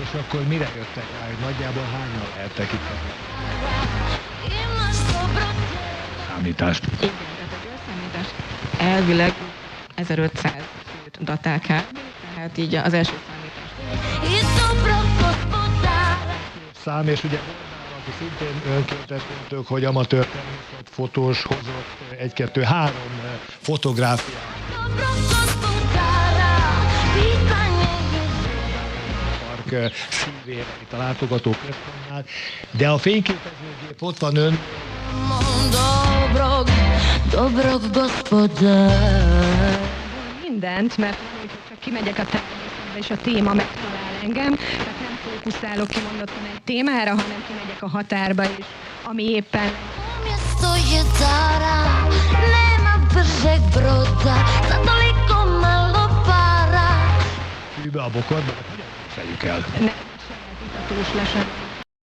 És akkor mire jöttek rá, hogy nagyjából hányan lehettek itt? Számítást. Igen, tehát egy összeállítás elvileg 1500 főt datál kb. Tehát így az első számítás. Szám, és ugye Bornál, aki szintén önkéntes döntők, hogy amatőr természetfotós hozott egy-kettő-három fotográfiát. Park szívére, itt a látogatóközpontnál, de a fényképezőgép ott van ön. Mindent, mert hogy csak kimegyek a természetbe, és a téma megtalál engem, tehát nem fókuszálok kimondottan egy témára, hanem kimegyek a határba is, ami éppen... Fűbe a bokorba, hogyan feljük el? Nem sajátíthatós lesen.